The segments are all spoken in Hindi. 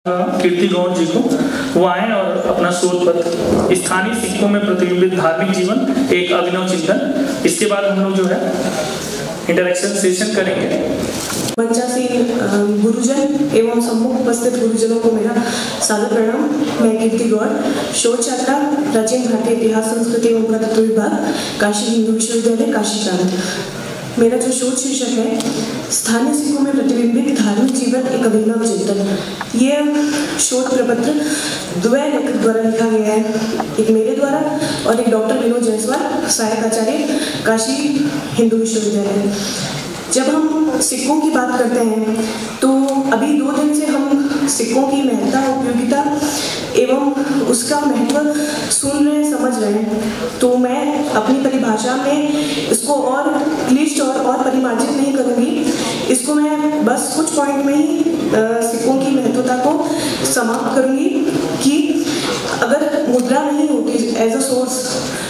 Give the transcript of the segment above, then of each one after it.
कीर्ति गौड़ जी को वो आए और अपना शोध पत्र स्थानीय सिक्कों में प्रतिबिंबित धार्मिक जीवन एक अभिनव चिंतन। इसके बाद हम लोग जो है इंटरेक्शन सेशन करेंगे। मंचासीन गुरुजन एवं सम्मुख उपस्थित गुरुजनों को मेरा सादर प्रणाम। मैं कीर्ति गौड़, शोध छात्रा, प्राचीन भारतीय इतिहास संस्कृति एवं पुरातत्व विभाग, काशी हिंदू विश्वविद्यालय, काशी प्रांत। मेरा जो शोध शीर्षक है स्थानीय सिक्कों में प्रतिबिंबित धार्मिक जीवन एक अभिनव चिंतन। यह शोध प्रपत्र द्वय लेखक द्वारा लिखा गया है, एक मेरे द्वारा और एक डॉक्टर विनोद जायसवाल, सहायक आचार्य, काशी हिंदू विश्वविद्यालय। जब हम सिक्कों की बात करते हैं तो अभी 2 दिन से हम सिक्कों की महत्ता, उपयोगिता एवं उसका महत्व सुन रहे हैं, समझ रहे हैं। तो मैं अपनी परिभाषा में इसको और क्लिष्ट और परिमार्जित नहीं करूँगी। इसको मैं बस कुछ पॉइंट में ही सिक्कों की महत्वता को समाप्त करूँगी कि अगर मुद्रा नहीं होती एज अ सोर्स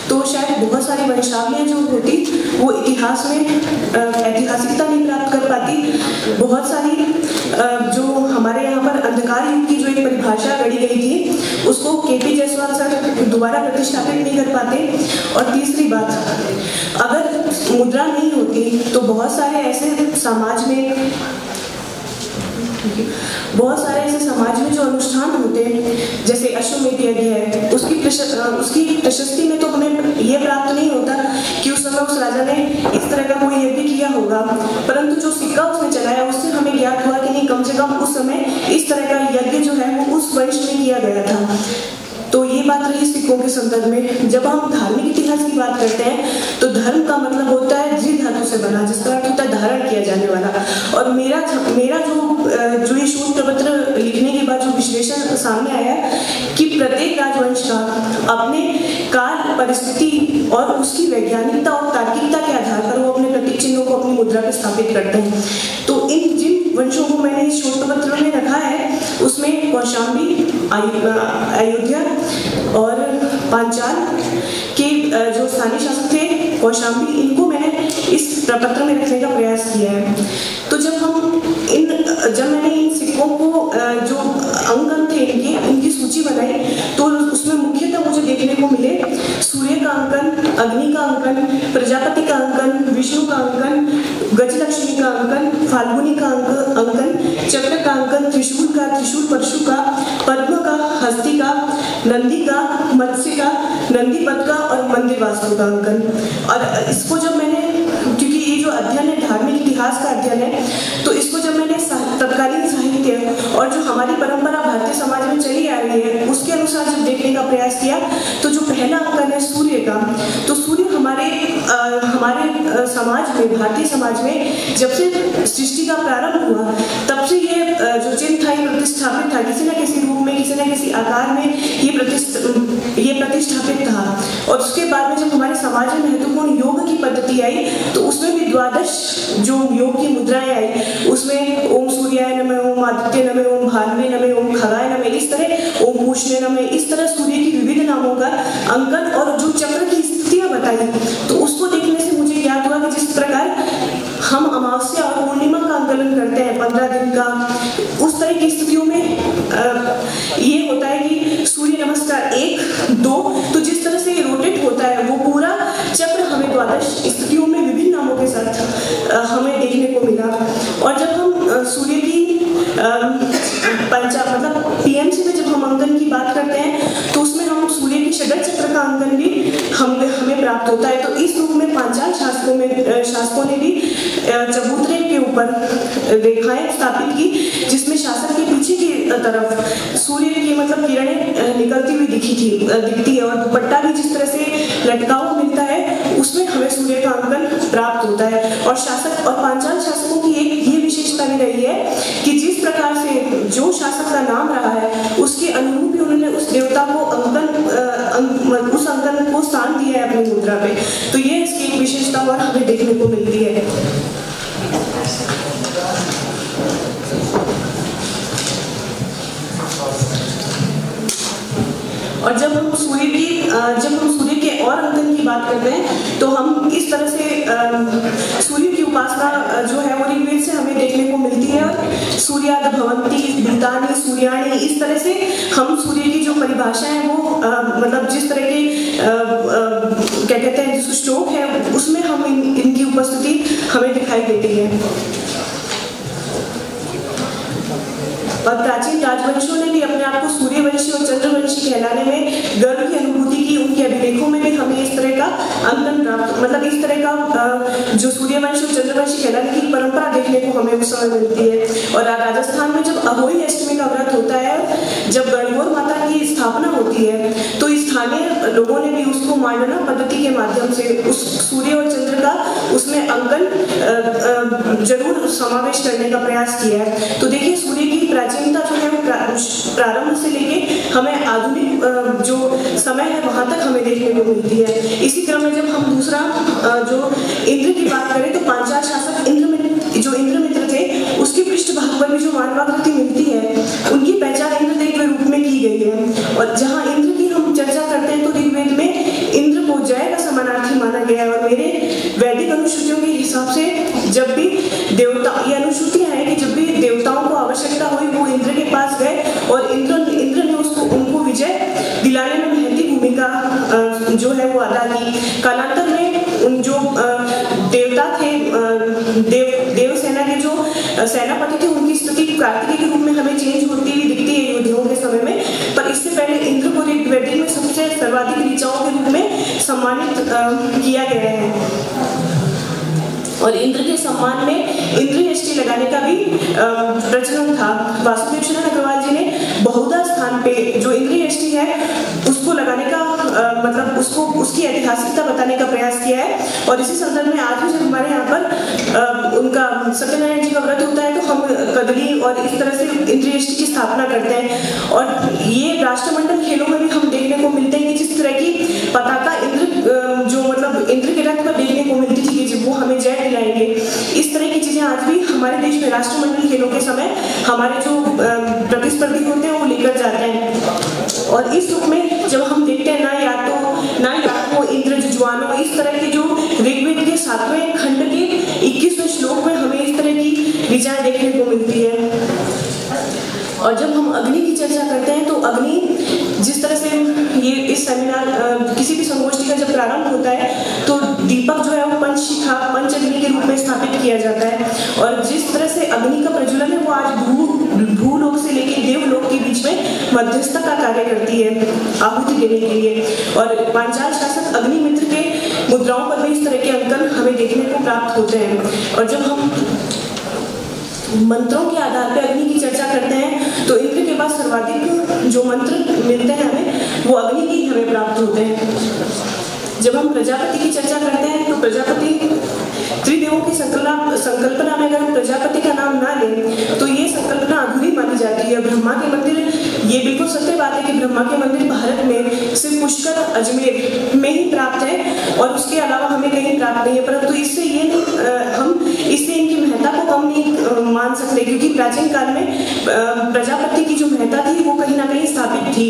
तो शायद बहुत सारी वंशावलियाँ जो होती वो इतिहास में ऐतिहासिकता नहीं प्राप्त कर पाती। बहुत सारी जो हमारे यहाँ पर अंधकार युग की जो एक परिभाषा गढ़ी गई थी उसको केपी जायसवाल सर दोबारा प्रतिष्ठापित नहीं कर पाते। और तीसरी बात, अगर मुद्रा नहीं होती तो बहुत सारे ऐसे समाज में जो अनुष्ठान होते हैं, जैसे अश्वमेध यज्ञ है, उसकी प्रशस्ति में तो हमें ये प्राप्त नहीं होता कि उस समय उस राजा ने इस तरह का कोई यज्ञ किया होगा, परंतु जो सिक्का उसने चलाया उससे हमें ज्ञात हुआ कि नहीं, कम से कम उस समय इस तरह का यज्ञ जो है वो उस वंश में किया गया था। तो ये बात रही सिक्कों के संदर्भ में। जब हम धार्मिक इतिहास की बात करते हैं तो धर्म का मतलब होता है द्वि धातु से बना, जिसका अर्थ होता है धारण किया जाने वाला। और मेरा जो ये शोध प्रपत्र लिखने के बाद जो विश्लेषण सामने आया कि प्रत्येक राजवंश का अपने काल, परिस्थिति और उसकी वैज्ञानिकता और तार्किकता के आधार पर वो अपने प्रतीक चिन्हों को अपनी मुद्रा पर स्थापित करते हैं। तो इन जिन वंशों को मैंने इस शोध पत्र में रखा है उसमें कौशाम्बी, अयोध्या और पांचाल के जो स्थानीय शासक थे कौशाम्बी, इनको मैंने इस प्रपत्र में रखने का प्रयास किया है। तो जब मैंने इन सिक्कों को जो अंकन थे इनकी सूची बनाई तो उसमें मुख्यतः मुझे देखने को मिले सूर्य का अंकन, अग्नि का अंकन, प्रजापति का अंकन, विष्णु का अंकन, गजलक्ष्मी का अंकन, फाल्गुनी का अंकन, चक्र का अंकन, त्रिशूल परशु का, पद्म का, हस्ती का, नंदी का, मत्स्य का, नंदीपद का और मंदिर वास्तु का अंकन। और इसको जब मैंने, क्योंकि ये जो अध्ययन है धार्मिक इतिहास का अध्ययन है, तो इसको जब मैंने तत्कालीन साहित्य और जो हमारी परंपरा भारतीय समाज में चली आ रही है उसके अनुसार जब देखने का प्रयास किया तो जो पहला अंकन है सूर्य का, तो सूर्य हमारे समाज में, भारतीय समाज में जब से सृष्टि का प्रारंभ हुआ तब से ये जो चिन्ह था ये प्रतिष्ठापित था, किसी न किसी रूप में, किसी न किसी आकार में ये प्रतिष्ठापित था। और उसके बाद में जब हमारे समाज में महत्वपूर्ण योग की पद्धति आई तो उसमें भी 12 जो योग की मुद्राएं आई उसमें ओम सूर्याय नमः, ओम आदित्य नमः, ओम भानुवे नमः, ओम खगाय नमः, इस तरह ओम पूष्णे नमः, इस तरह सूर्य की विविध नामों का अंकन और जो चक्र की स्थितियां बताई तो उसको देखने से मुझे याद हुआ कि जिस प्रकार हम अमावस्या और पूर्णिमा का आंकलन करते हैं 15 दिन का, उस तरह की स्थितियों में ये होता है कि सूर्य नमस्कार 1, 2, तो जिस तरह से ये रोटेट होता है वो पूरा चक्र हमें 12 स्थितियों में विभिन्न नामों के साथ हमें देखने को मिला। और जब हम सूर्य की मतलब पीएमसी में जब हम अंकन की बात करते हैं तो उसमें हम सूर्य की षड्ज चक्र का अंकन भी हमें प्राप्त होता है। तो इस रूप में पांचाल शासकों ने भी चबूतरे के ऊपर रेखाएं स्थापित की जिसमें शासक के पीछे की तरफ सूर्य की मतलब किरणें निकलती हुई दिखती है और दुपट्टा भी जिस तरह से लटका हुआ मिलता है उसमें हमें सूर्य का अंकन प्राप्त होता है। और पांचाल शासकों की एक ये विशेषता भी रही है कि जिस प्रकार से जो शासक का नाम रहा है उसके अनुरूप ही उन्होंने उस देवता को उस अंकन को स्थान दिया है अपनी मुद्रा पे। तो ये इसकी एक विशेषता और हमें देखने को मिलती है। और जब हम सूर्य के और अंकन की बात करते हैं तो हम इस तरह से सूर्य की उपासना जो है वो ऋग्वेद से हमें देखने देखने को मिलती है। और सूर्याद भवंती, भूतानी, सूर्याणी, इस तरह से हम सूर्य की जो परिभाषा है वो मतलब जिस तरह के क्या कहते हैं जो श्लोक है उसमें हम इनकी उपस्थिति हमें दिखाई देती है। और प्राचीन राजवंशों ने भी अपने आप को सूर्यवंशी और चंद्रवंशी कहलाने में गर्व की अनुभूति की। उनके अभिलेखों में भी हमें इस तरह का अंकन प्राप्त, मतलब इस तरह का जो सूर्यवंशी और चंद्रवंशी कहलाने की परंपरा देखने को हमें उस समय मिलती है। और राजस्थान में जब अहोई अष्टमी का व्रत होता है, जब गणगौर माता की स्थापना होती है, तो स्थानीय लोगों ने भी उसको मांडना पद्धति के माध्यम से उस सूर्य और चंद्र का उसमें अंकन जरूर समावेश करने का प्रयास किया है। तो देखिए सूर्य की प्राचीनता जो है वो प्रारंभ से लेके हमें आधुनिक जो समय है वहां तक हमें देखने को मिलती है। इसी क्रम में जब हम दूसरा जो इंद्र की बात करें तो पांचाल शासक इंद्रमित्र थे, उसकी पृष्ठभाग पर भी जो मानवाकृति मिलती है उनकी पहचान इंद्रदेव के रूप में की गई है। और जहाँ इंद्र की हम चर्चा करते हैं तो ऋग्वेद में इंद्र को जय का समानार्थी माना गया है। और मेरे वैदिक अनुश्रुतियों के हिसाब से जब भी देवता, ये अनुश्रुतियां हैं कि जब भी देवताओं को आवश्यकता हुई वो इंद्र के पास गए और इंद्र ने उनको विजय दिलाने में महती भूमिका जो है वो अदा की। कालांतर में उन जो देवता थे, देव सेना के जो सेनापति थे, उनकी स्थिति कार्तिकेय के रूप में हमें चेंज होती हुई दिखती है योद्धाओं के समय में। पर इससे पहले इंद्र को ऋग्वेद में सबसे सर्वाधिक ऋचाओं के रूप में सम्मानित किया गया है। और इंद्र के सम्मान में इंद्रयष्टि लगाने का भी प्रचलन था। वासुदेव शरण अग्रवाल जी ने बहुधा स्थान पे जो इंद्रयष्टि है उसको लगाने का मतलब उसकी ऐतिहासिकता बताने का प्रयास किया है। और इसी संदर्भ में आज भी जब हमारे यहाँ पर उनका सत्यनारायण जी का व्रत होता है तो हम कदली और इस तरह से इंद्रयष्टि की स्थापना करते हैं। और ये राष्ट्रमंडल खेलों में भी हम देखने को मिलते हैं कि जिस तरह की पताका इंद्र जो मतलब इंद्र के रथ पर देखने को मिलती थी कि वो हमें जय दिलाएंगे, इस तरह की चीजें आज भी हमारे देश में राष्ट्रमंडल खेलों के समय हमारे जो प्रतिस्पर्धी होते हैं वो लेकर जाते हैं। और इस रूप में जब हम देखते हैं ना यादव इंद्र जुज्वानो, इस तरह के जो ऋग्वेद के 7वें खंड के 21वें श्लोक में हमें इस तरह की ऋचाएं देखने को मिलती है। और जब हम अग्नि की चर्चा करते हैं तो अग्नि जिस तरह से ये इस सेमिनार किसी भी संगोष्ठी का जब प्रारंभ होता है तो दीपक जो है वो पंचशिखा पंचअग्नि के रूप में स्थापित किया जाता है। और जिस तरह से अग्नि का प्रज्वलन है वो आज भूलोक से लेकर देवलोक के बीच में मध्यस्थता का कार्य करती है आहुति देने के लिए। और पांचाल शासक अग्निमित्र के मुद्राओं पर भी इस तरह के अंकन हमें देखने को प्राप्त होते हैं। और जब हम मंत्रों के आधार पर अग्नि की चर्चा करते हैं तो इंद्र के पास सर्वाधिक जो मंत्र मिलते हैं हमें वो अग्नि के ही हमें प्राप्त होते हैं। जब हम प्रजापति की चर्चा करते हैं तो प्रजापति त्रिदेवों की संकल्पना में अगर हम प्रजापति का नाम ना लें तो ये संकल्पना अधूरी मानी जाती है। ब्रह्मा के मंदिर, ये बिल्कुल सत्य बात है कि ब्रह्मा के मंदिर भारत में सिर्फ पुष्कर अजमेर में ही प्राप्त है और उसके अलावा हमें कहीं प्राप्त नहीं है। परंतु इससे ये नहीं हम इससे इनकी महत्ता को कम नहीं मान सकते, क्योंकि प्राचीन काल में प्रजापति की जो महत्ता थी वो कहीं ना कहीं स्थापित थी।